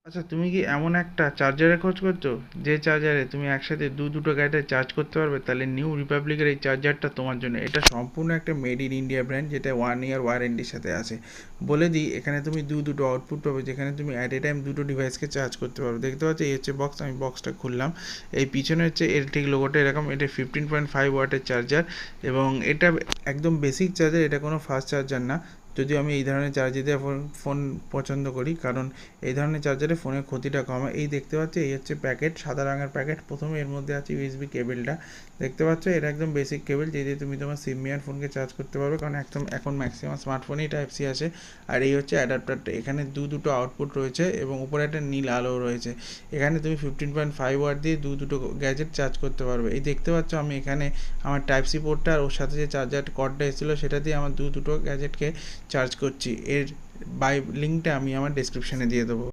আচ্ছা, তুমি কি এমন একটা চার্জারের খোঁজ করছো যে চার্জারে তুমি একসাথে দুটো গ্যাজেট চার্জ করতে পারবে? তাহলে নিউ রিপাবলিকের এই চার্জারটা তোমার জন্য। এটা সম্পূর্ণ একটা মেড ইন ইন্ডিয়া ব্র্যান্ড, যেটা 1 ইয়ার ওয়ারেন্টির সাথে আছে। বলে দিই, এখানে তুমি দুটো আউটপুট পাবে, যেখানে তুমি অ্যাট এ টাইম দুটো ডিভাইসকে চার্জ করতে পারবে। দেখতে পাচ্ছ এই হচ্ছে বক্স, আমি বক্সটা খুললাম। এই পিছনে হচ্ছে এর ঠিক লোগোটা এরকম, এটা 15.5 ওয়াটের চার্জার এবং এটা একদম বেসিক চার্জার, এটা কোনো ফাস্ট চার্জার না। যদিও আমি এই ধরনের চার্জ দিতে ফোন পছন্দ করি, কারণ এই ধরনের চার্জারে ফোনের ক্ষতিটা কম হয়। এই দেখতে পাচ্ছ, এই হচ্ছে প্যাকেট, সাদা রঙের প্যাকেট। প্রথমে এর মধ্যে আছে ইউএসবি কেবেলটা, দেখতে পাচ্ছ এটা একদম বেসিক কেবেল, যে দিয়ে তুমি তোমার সিমিয়ার ফোনকে চার্জ করতে পারবে, কারণ একদম এখন ম্যাক্সিমাম স্মার্টফোনেই টাইপ সি আসে। আর এই হচ্ছে অ্যাডাপ্টারটা, এখানে দুটো আউটপুট রয়েছে এবং উপরে একটা নীল আলো রয়েছে। এখানে তুমি 15.5 ওয়াট দিয়ে দুটো গ্যাজেট চার্জ করতে পারবে। এই দেখতে পাচ্ছ আমি এখানে আমার টাইপ সি পোর্টটা আর ওর সাথে যে চার্জার কর্ডটা এসেছিলো সেটা দিয়ে আমার দুটো গ্যাজেটকে চার্জ করছি। এর লিঙ্কটা আমি আমার ডেসক্রিপশনে দিয়ে দেবো।